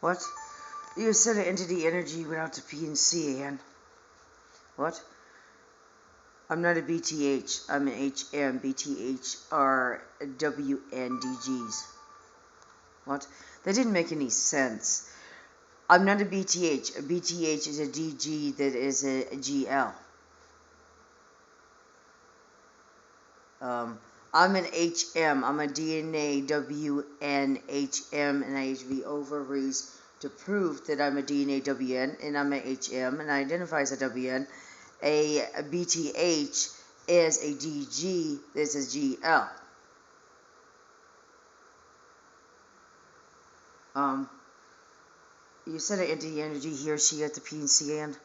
What? You said an entity energy without the P and C, Ann. What? I'm not a BTH. I'm an HM. BTH are WNDGs. What? That didn't make any sense. I'm not a BTH. A BTH is a DG that is a GL. I'm an HM. I'm a DNA WN HM, and I have the ovaries to prove that I'm a DNA WN, and I'm a HM, and I identify as a WN. A BTH is a DG. This is GL. You said an energy he or she at the P and C end.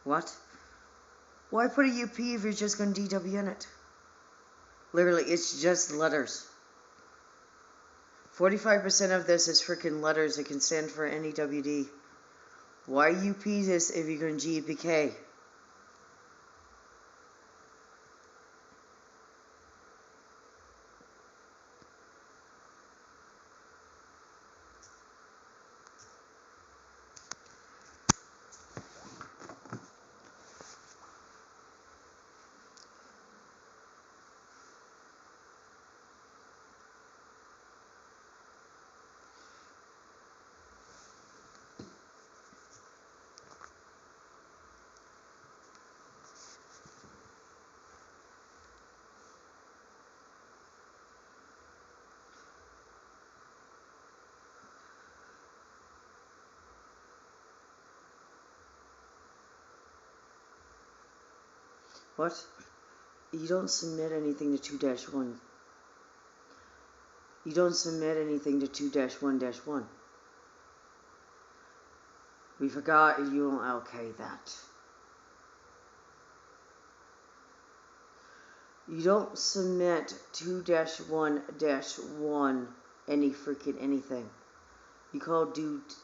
What? Why put a UP if you're just going to DW in it? Literally, it's just letters. 45% of this is freaking letters that can stand for any WD. Why UP this if you're going to GPK? What? You don't submit anything to 2-1. You don't submit anything to 2-1-1. We forgot you don't allocate that. You don't submit 2-1-1 any freaking anything. You call dude.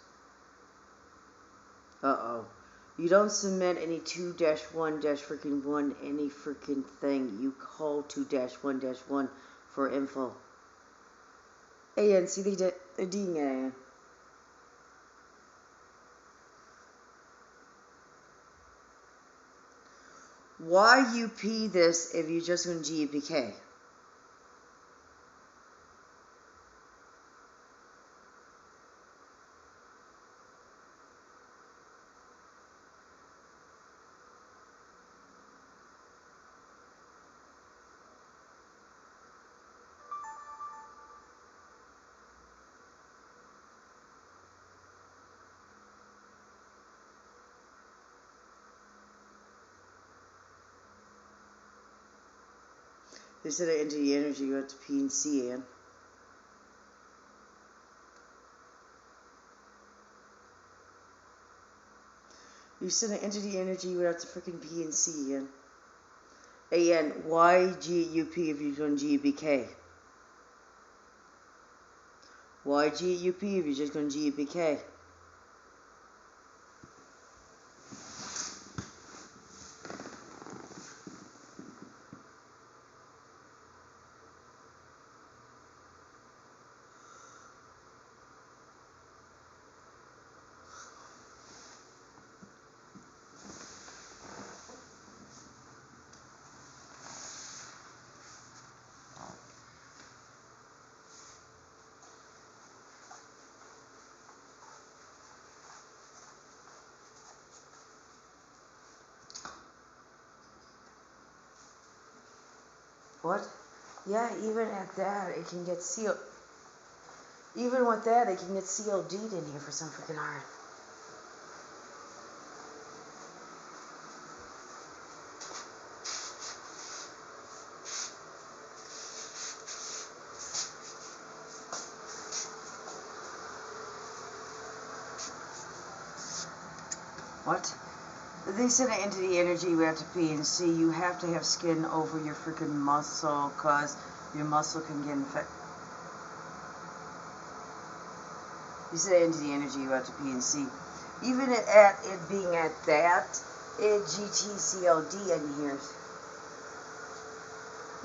You don't submit any 2-1-1 any freaking thing. You call 2-1-1 for info. Ayan, see they're doing it. Why UP this if you're just going to GPK? They said I entered the energy, you have to P and C, Ann. You said I entered the energy, you would have to freaking P and C, Ann. AN, why GUP if you're going GBK? Why GUP if you're just going GBK? What? Yeah, even at that, it can get sealed. Even with that, it can get CLD'd in here for some freaking hard. What? They said to enter the energy, you have to P and C. You have to have skin over your freaking muscle, because your muscle can get infected. You said entity energy about to PNC. Even at it being at that, GTCLD in here.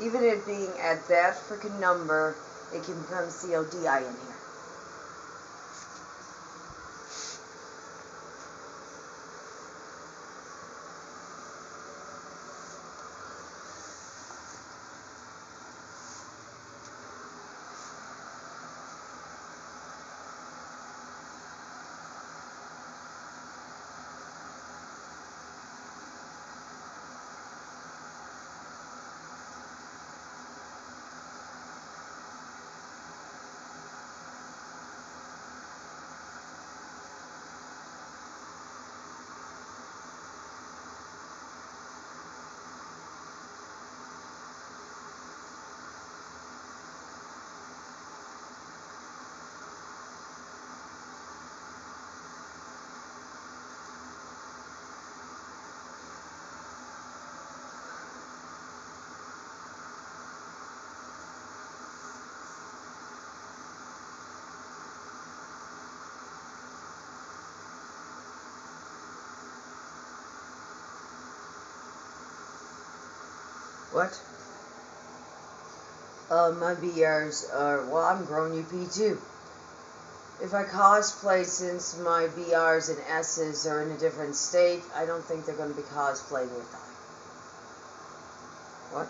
Even it being at that freaking number, it can become CLDI in here. What? My BRs are, well, I'm growing UP too. If I cosplay, since my BRs and S's are in a different state, I don't think they're going to be cosplaying with I. What?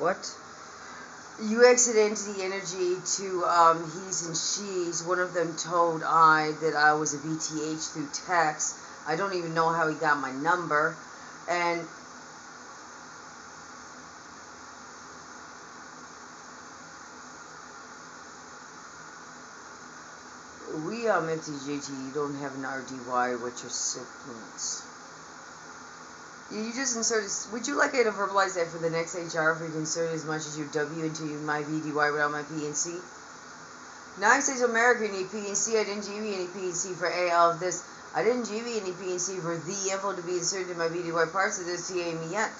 What? You exit into the energy to he's and she's. One of them told I that I was a BTH through text. I don't even know how he got my number. And we MTJT, you don't have an RDY with your siblings. You just inserted. Would you like me to verbalize that for the next HR if we can insert as much as your W into my VDY without my PNC? United States of America, any PNC. I didn't give you any PNC for A of this. I didn't give you any PNC for the info to be inserted in my VDY parts of this TA me yet.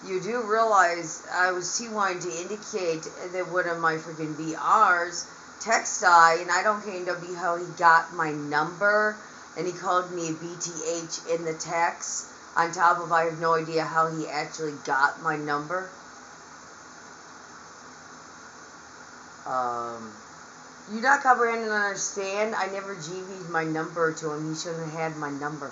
You do realize I was T1 to indicate that one of my freaking BRs, text I, and I don't KW how he got my number, and he called me a BTH in the text. On top of, I have no idea how he actually got my number. You not comprehend and understand? I never GV'd my number to him. He shouldn't have had my number.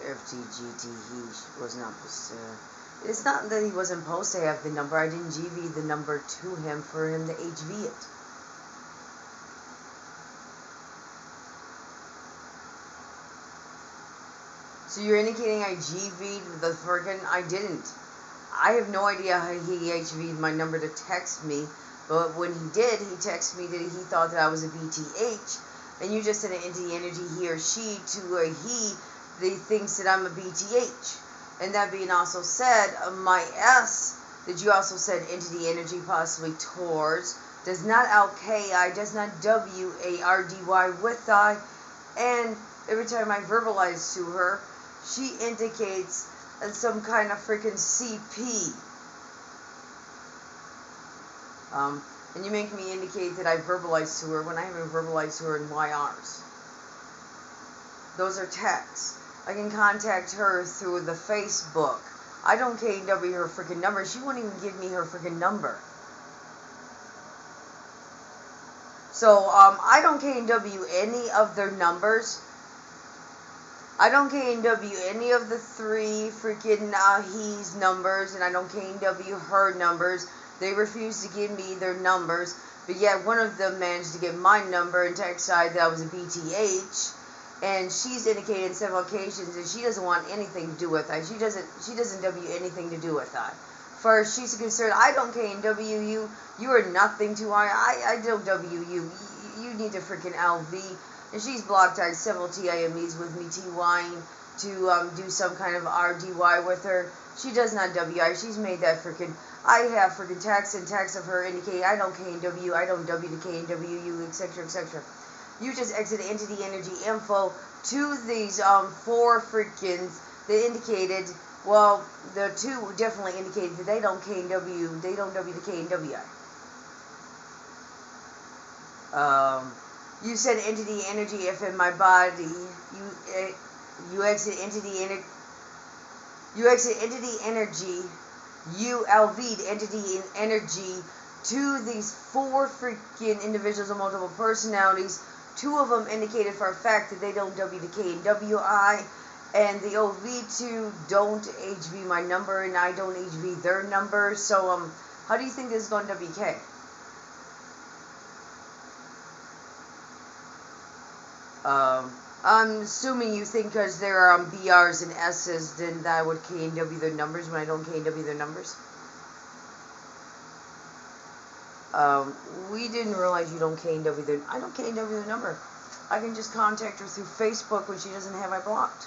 FTGT, he was not supposed to. It's not that he wasn't supposed to have the number. I didn't GV the number to him for him to HV it. So you're indicating I GV'd the friggin'... I didn't. I have no idea how he HV'd my number to text me, but when he did, he texted me that he thought that I was a BTH, and you just said an entity energy, he or she, to a he that thinks that I'm a BTH. And that being also said, my S, that you also said entity energy, possibly towards, does not LKI, does not WARDY with I, and every time I verbalize to her, she indicates some kind of freaking CP. And you make me indicate that I verbalized to her when I haven't verbalized to her in YRs. Those are texts. I can contact her through the Facebook. I don't KW her freaking number. She won't even give me her freaking number. So, I don't KW any of their numbers. I don't KW any of the three freaking he's numbers, and I don't KW her numbers. They refuse to give me their numbers, but yet one of them managed to get my number and text side that I was a BTH, and she's indicated several occasions that she doesn't want anything to do with I. She doesn't W anything to do with I. Far as she's concerned, I don't KW you. You are nothing to I don't W you. You need to freaking LV. And she's blocked out several TIMEs with me TYing to do some kind of RDY with her. She does not WI. She's made that freaking... I have freaking text and text of her indicating I don't KW, I don't W to KW, etc., etc. You just exit entity energy info to these 4 freakins that indicated, well, the 2 definitely indicated that they don't KW, they don't W to KWI. You said entity energy if in my body. You exit entity energy. You exit entity energy. You LV'd entity energy to these 4 freaking individuals with multiple personalities. 2 of them indicated for a fact that they don't W to K and WI, and the OV2 don't HV my number, and I don't HV their number. So how do you think this is going to WK? I'm assuming you think because there are BRs and S's, then that I would K and W their numbers when I don't K and W their numbers. We didn't realize you don't K and W their... I don't K and W their number. I can just contact her through Facebook when she doesn't have I blocked.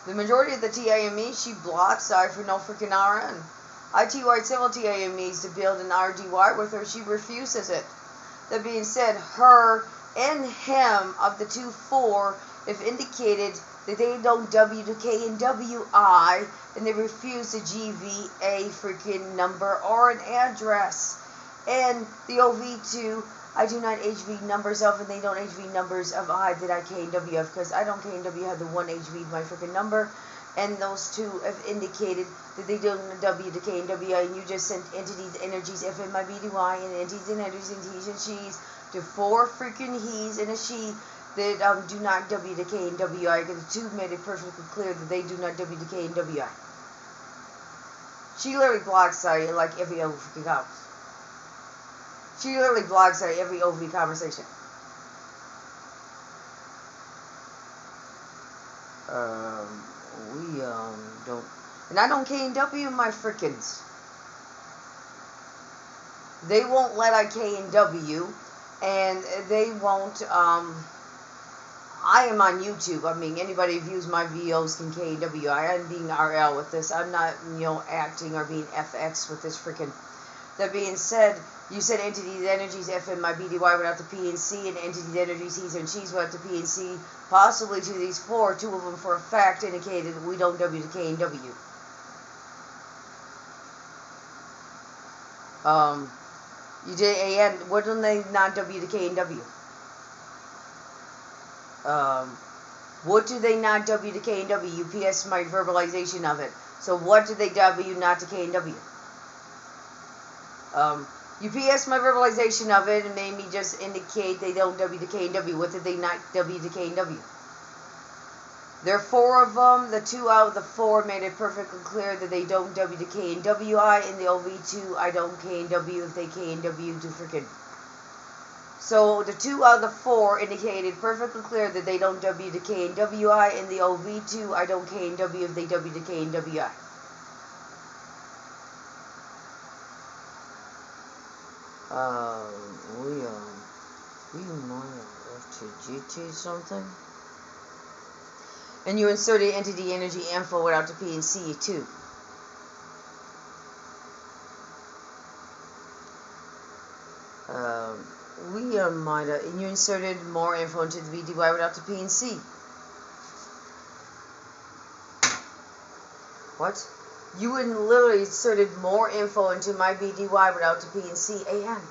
The majority of the TIME she blocks I for no freaking RN. I TY'd several TIMEs to build an RDY with her. She refuses it. That being said, her and him of the 2-4 have indicated that they don't W to K and WI, and they refuse to GV a freaking number or an address. And the OV2, I do not HV numbers of, and they don't HV numbers of I that I K and W of, because I don't K and W have the one HV my freaking number. And those 2 have indicated that they don't W to K and WI, and you just sent entities, energies, FMIBDY, and entities and energies, and he's and she's to 4 freaking he's and a she that do not W to K and WI, because the 2 made it perfectly clear that they do not W to K and WI. She literally blocks like every other freaking house. She literally blocks every OV conversation. We don't, and I don't K and W my frickins. They won't let I K and W, and they won't. I am on YouTube. I mean, anybody who views my videos can K and W. I am being RL with this. I'm not, acting or being FX with this freaking. That being said, you said entities, energies, FMIBDY without the P and C, and entities, energies, he's and she's without the P and C, possibly to these 4, 2 of them for a fact indicated we don't W to K and W. You did AN, what do they not W to K and W? What do they not W to K and W? UPS my verbalization of it. So what do they W not to K and W? UPS my verbalization of it and made me just indicate they don't W to K and W. What did they not W to K and W? There are 4 of them. The 2 out of the 4 made it perfectly clear that they don't W to K and WI, and the OV2 I don't K and W if they K and W to freaking. So the 2 out of the 4 indicated perfectly clear that they don't W to K and WI, and the OV2 I don't K and W if they W to K and WI. We might have to GT something. And you inserted entity energy info without the P and C too. We might have, and you inserted more info into the BDY without the P and C. What? You wouldn't literally inserted more info into my BDY without the P and C AN.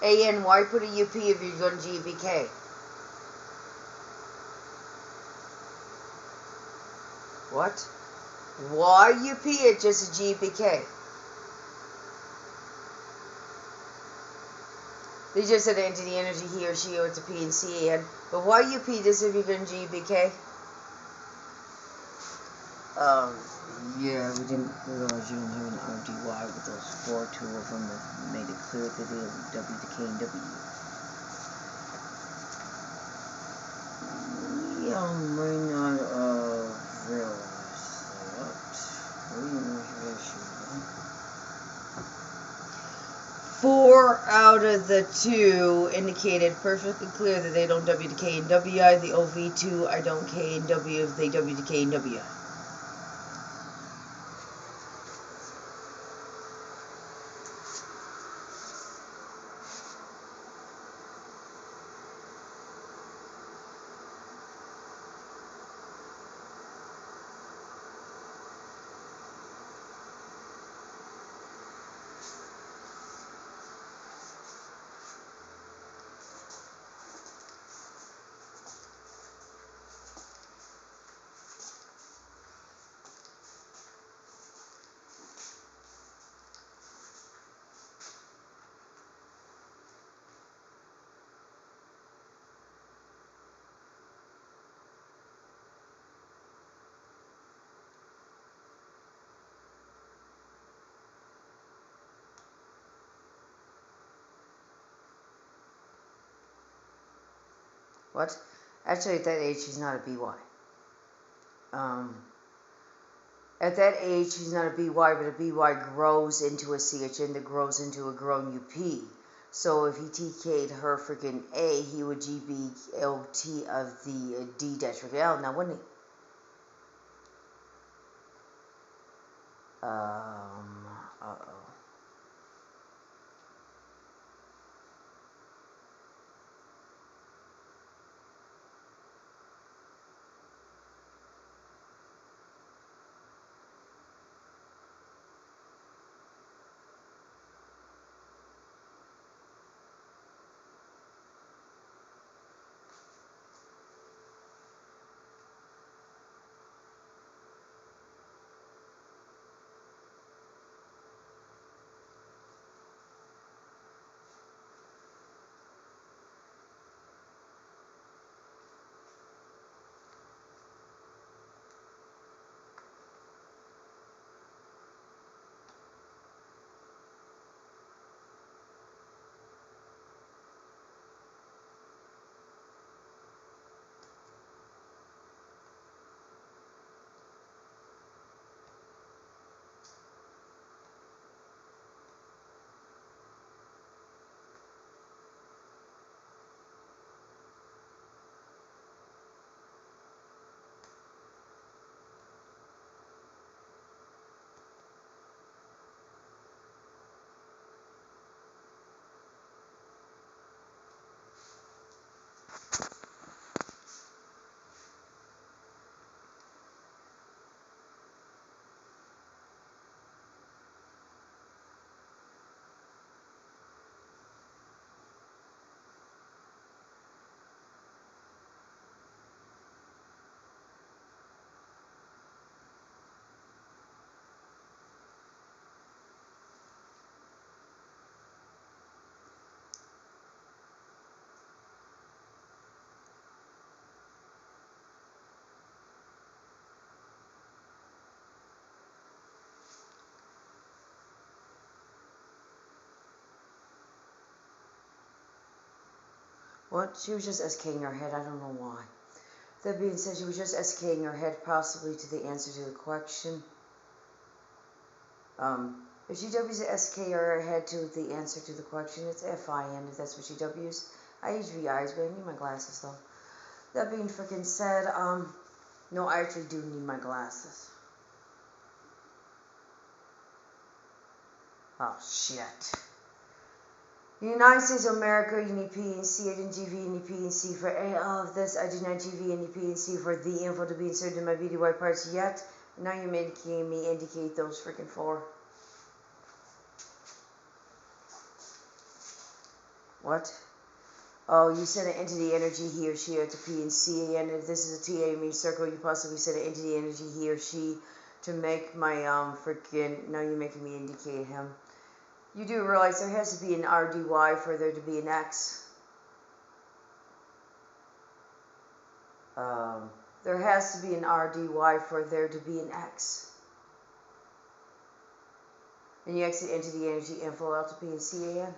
AN, why put a UP if you're going to GBK? What? Why UP it just a GBK? They just said entity energy he or she or it's a P and C AN. But why UP this if you're going to GBK? Yeah, we didn't realize you didn't have an RDY with those 4. 2 of them that made it clear that they were W to K and W. We may not realize that. 4 out of the 2 indicated perfectly clear that they don't W to K and WI. The OV2 I don't K and W if they W to K and WI. What? Actually, at that age, he's not a BY. At that age, he's not a BY, but a BY grows into a CHN that grows into a grown UP. So if he TK'd her freaking A, he would GBLT of the D-L now, wouldn't he? Uh-oh. What? She was just SKing her head. I don't know why. That being said, she was just SKing her head possibly to the answer to the question. If she W's the SK or her head to the answer to the question, it's FIN if that's what she W's. I use VIs, but I need my glasses though. That being freaking said, no, I actually do need my glasses. Oh, shit. The United States of America, you need P and C. I didn't GV, you need P and C. For any of this, I did not GV any P and C for the info to be inserted in my BDY parts yet. Now you're making me indicate those freaking four. What? Oh, you sent an entity energy he or she to P and C, and if this is a TA mean circle, you possibly sent an entity energy he or she to make my freaking. Now you're making me indicate him. You do realize there has to be an RDY for there to be an X. There has to be an RDY for there to be an X. And you exit entity energy info out to P and C again.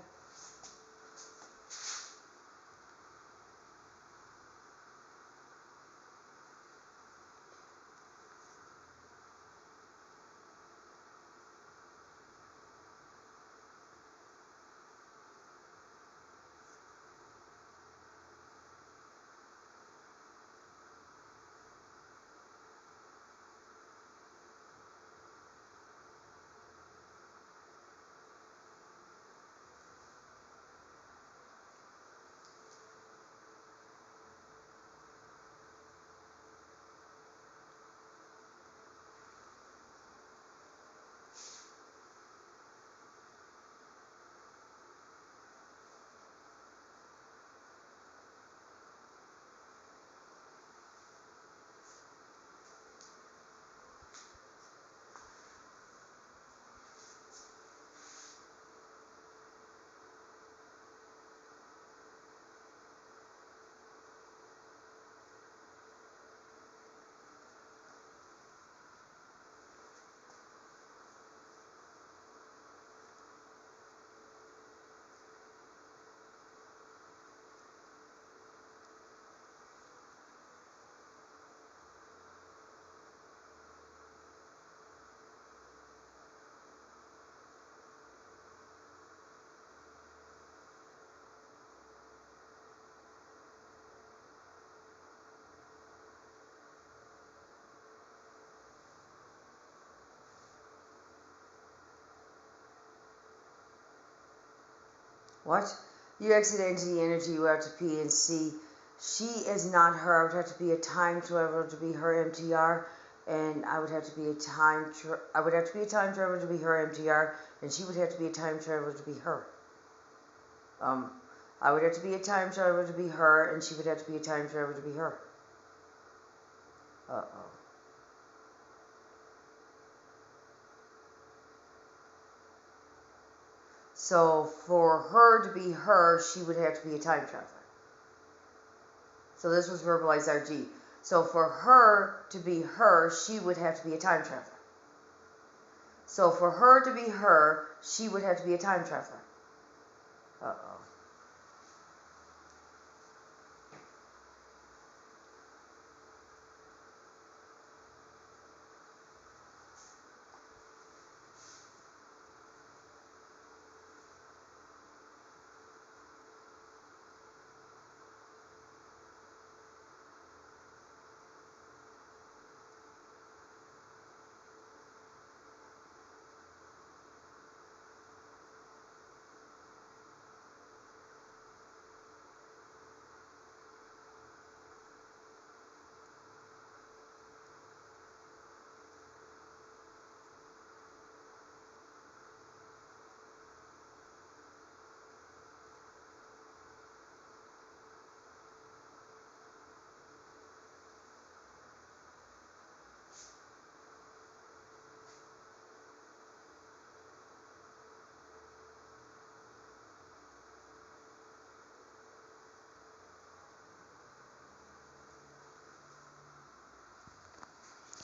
What? You exit entity energy, you have to P and C. She is not her. I would have to be a time traveler to be her MTR, and I would have to be a time traveler to be her MTR, and she would have to be a time traveler to be her. I would have to be a time traveler to be her, and she would have to be a time traveler to be her. Uh-oh. So for her to be her, she would have to be a time traveler. So this was verbalized RG. So for her to be her, she would have to be a time traveler. So for her to be her, she would have to be a time traveler. Uh-oh.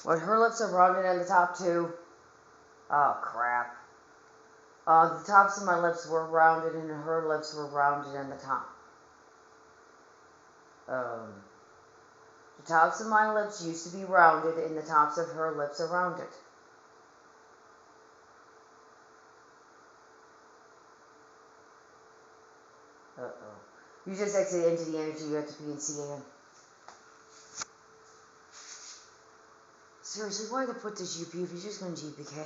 What, her lips are rounded on the top too? Oh, crap. The tops of my lips were rounded and her lips were rounded on the top. Um, the tops of my lips used to be rounded, and the tops of her lips are rounded. Uh-oh. You just exited into the energy. You have to PNC again. Seriously, why to put this UP if you're just going to GPK?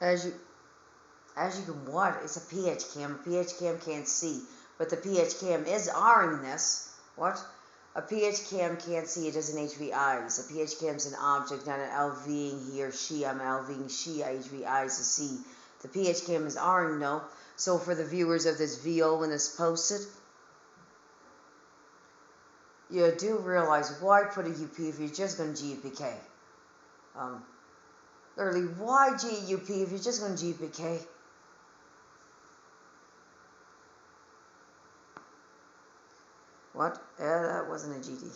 As you can what? It's a PH cam. A PH cam can't see, but the PH cam is R-ing this. What? A PH cam can't see. It doesn't HV eyes. A PH cam is an object, not an LVing he or she. I'm LVing she. I HV eyes to see. The PH cam is R-ing no. So for the viewers of this VO when it's posted, you do realize why put a UP if you're just going to GPK. Literally, why GUP if you're just going to GPK? What? That wasn't a GD.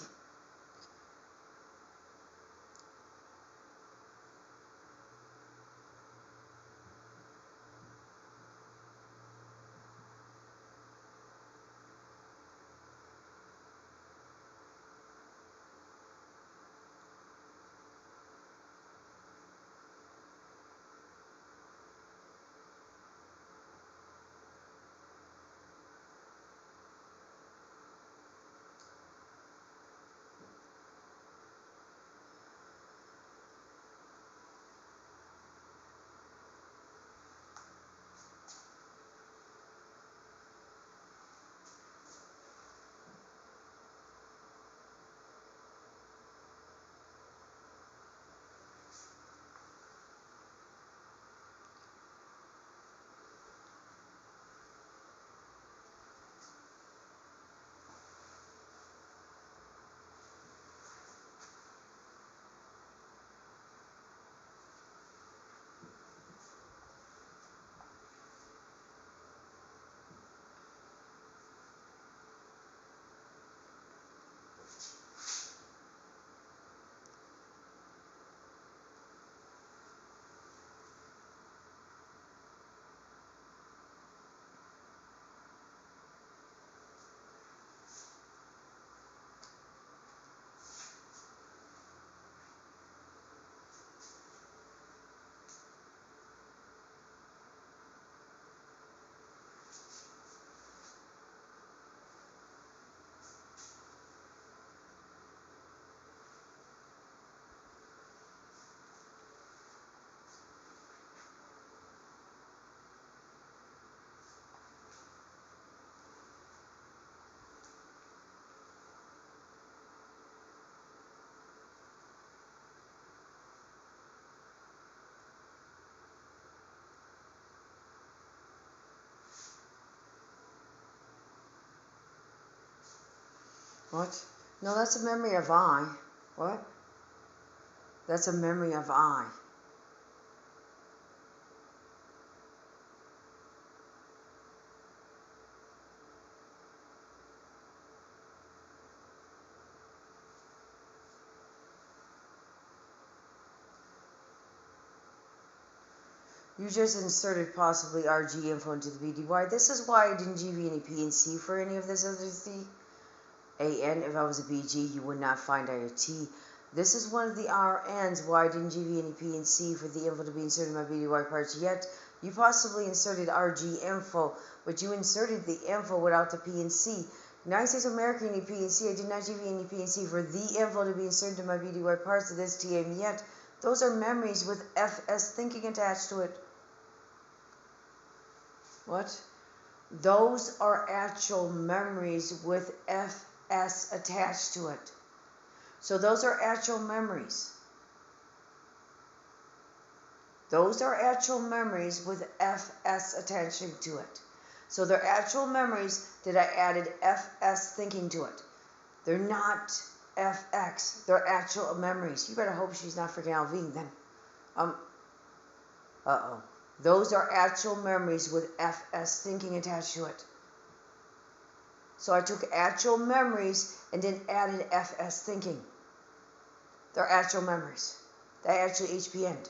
What? No, that's a memory of I. What? That's a memory of I. You just inserted possibly RG info into the BDY. This is why I didn't give you any PNC for any of this other thing. AN, if I was a BG, you would not find IoT. This is one of the RNs why I didn't give you any PNC for the info to be inserted in my BDY parts yet. You possibly inserted RG info, but you inserted the info without the PNC. United States of America, any PNC. I did not give you any PNC for the info to be inserted in my BDY parts of this TM yet. Those are memories with FS thinking attached to it. What? Those are actual memories with FS attached to it. So those are actual memories. Those are actual memories with FS attaching to it. So they're actual memories that I added FS thinking to it. They're not FX. They're actual memories. You better hope she's not freaking Alvine then. Uh-oh. Those are actual memories with FS thinking attached to it. So I took actual memories and then added FS thinking. They're actual memories. They actually HPN'd.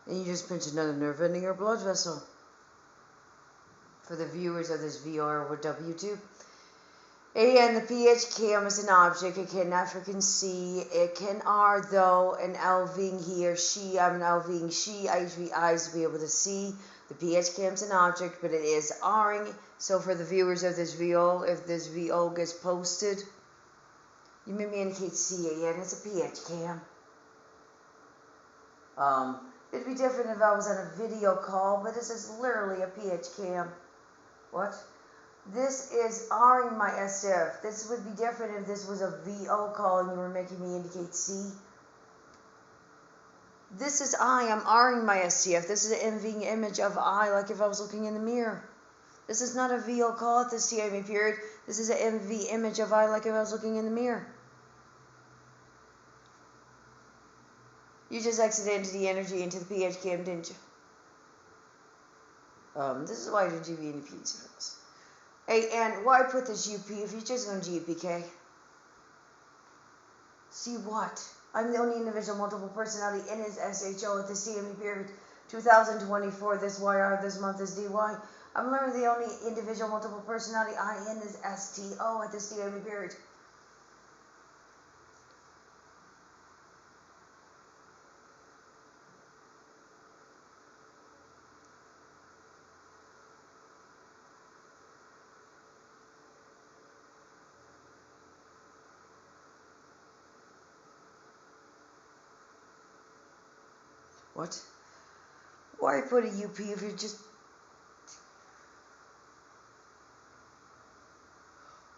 And you just pinched another nerve ending your blood vessel. For the viewers of this VR with W2. And the PH cam is an object. It cannot freaking see. It can R though. An Alving he or she. I'm an Alving she. I use eyes to be able to see. The PH cam is an object, but it is R'ing. So for the viewers of this VO, if this VO gets posted, you made me indicate CAN. It's a PH cam. It'd be different if I was on a video call, but this is literally a PH cam. What? This is R'ing my SF. This would be different if this was a VO call and you were making me indicate C. This is I'm R'ing my SCF. This is an MV image of I, like if I was looking in the mirror. This is not a VO call at this TIM period. This is an MV image of I, like if I was looking in the mirror. You just exited into the energy into the PH cam, didn't you? This is why I didn't give you any PH for this. Hey, and why put this UP if you're just going to GPK? See what? I'm the only individual multiple personality in his SHO at this CME period. 2024, this YR, this month is DY. I'm literally the only individual multiple personality I in this STO at this CME period. What? Why put a UP if you're just...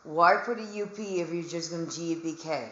Why put a UP if you're just going to GBK?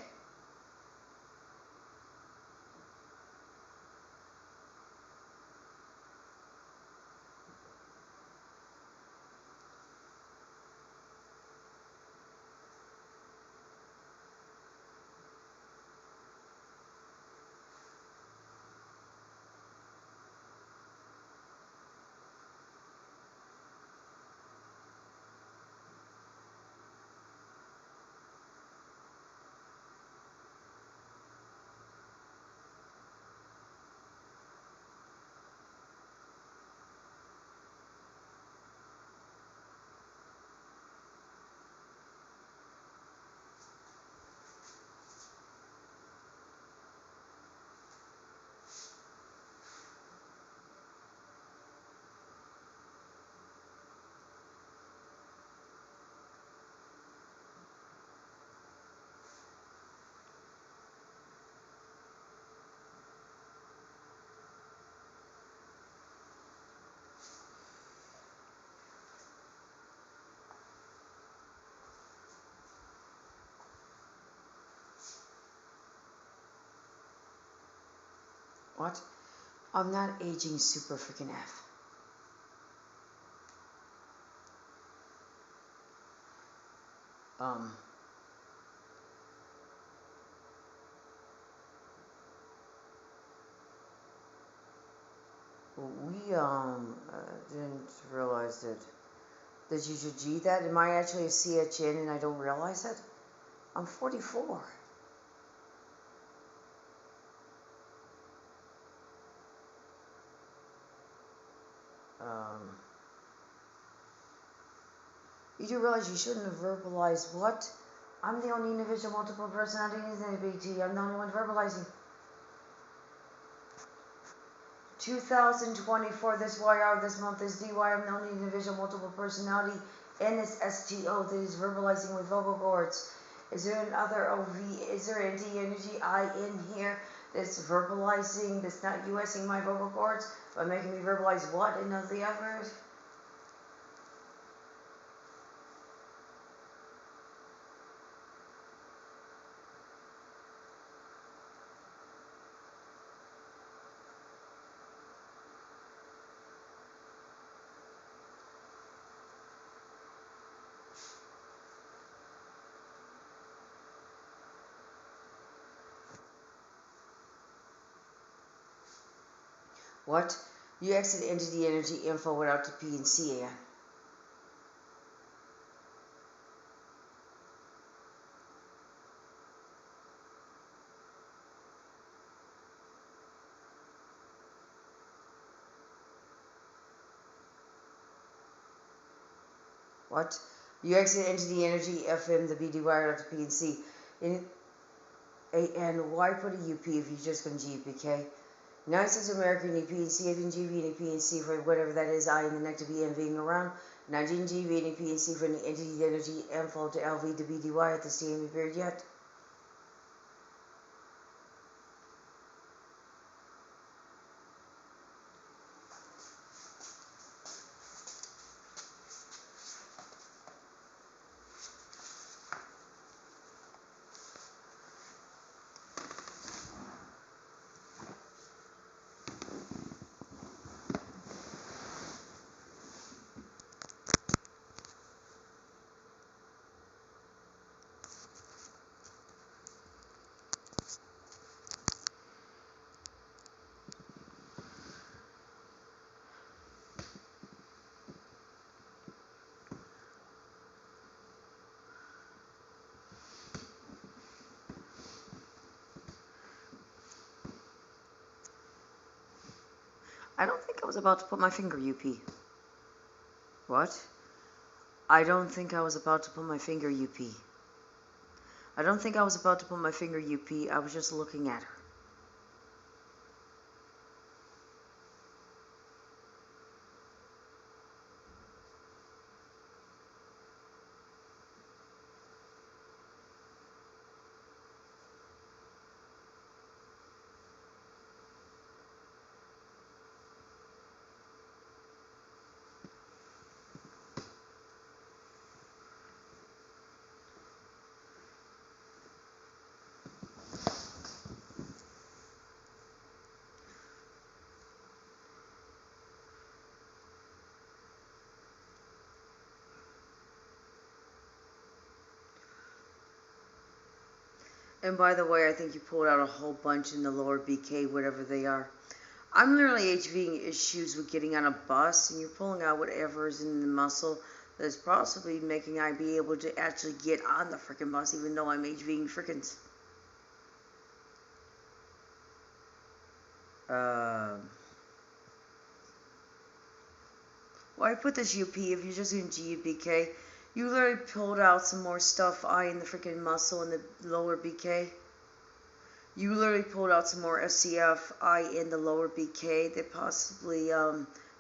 What? I'm not aging super freaking F. Um... We didn't realize that you should G that. Am I actually a CHN and I don't realize it? I'm 44. Um, you do realize you shouldn't have verbalized what? I'm the only individual multiple personality in the BT. I'm the only one verbalizing. 2024, this YR, this month is DY. I'm the only individual multiple personality in this STO that is verbalizing with vocal cords. Is there another OV? Is there an energy I in here that's verbalizing, that's not USing my vocal cords, but making me verbalize what and not the others? What? You exit entity energy info without the P and C in. What? You exit entity energy FM the BD wire without the P and C. And why put a UP if you're just going to GPK? United States of America, and EP and C, and GB, and EP and C for whatever that is, I and the neck to be and being around. 19 GB, and EP and C for the entity energy info to LV to BDY at the CME period yet. I don't think I was about to put my finger UP. What? I don't think I was about to put my finger UP. I don't think I was about to put my finger UP. I was just looking at her. And by the way, I think you pulled out a whole bunch in the lower BK, whatever they are. I'm literally having issues with getting on a bus, and you're pulling out whatever is in the muscle that's possibly making I be able to actually get on the freaking bus, even though I'm HVing freaking. Well, I put this UP, if you're just going to GBK, you literally pulled out some more stuff, I in the freaking muscle in the lower BK. You literally pulled out some more SCF, I in the lower BK that possibly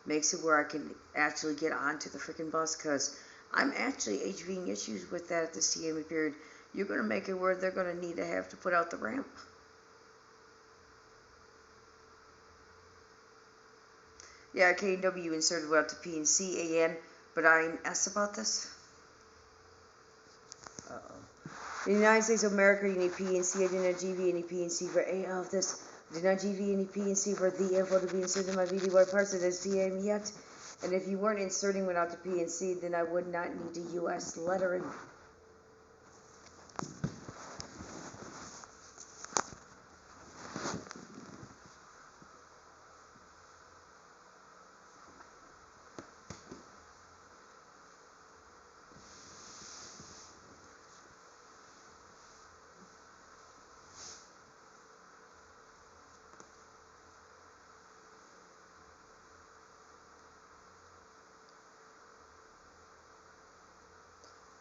makes it where I can actually get onto the freaking bus, because I'm actually HVing issues with that at the CME period. You're going to make it where they're going to need to have to put out the ramp. Yeah, KW inserted without the P and C, AN, but I'm asked about this. In the United States of America, you need P and C. I did not GV any P and C for A of this. I did not GV any P and C for the info to be inserted in my VD parts of this CM yet. And if you weren't inserting without the P and C, then I would not need the US lettering.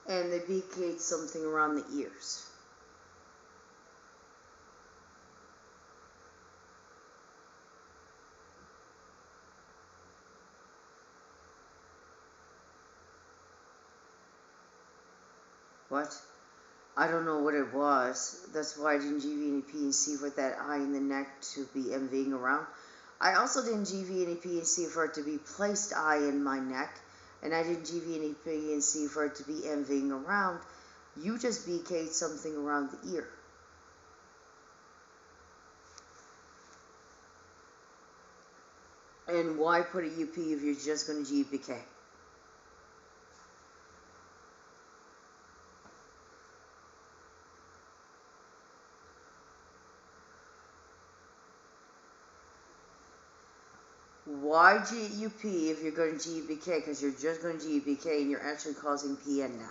And they BK'd something around the ears. What? I don't know what it was. That's why I didn't GV any P and C for that eye in the neck to be MVing around. I also didn't GV any P and C for it to be placed eye in my neck. And I didn't GV any P and C for it to be MVing around. You just BK'd something around the ear. And why put a UP if you're just going to GBK? Why GUP if you're going to GBK? Because you're just going to GBK and you're actually causing PN now.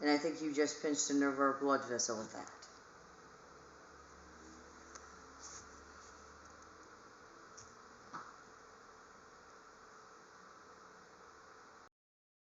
And I think you just pinched a nerve or a blood vessel with that.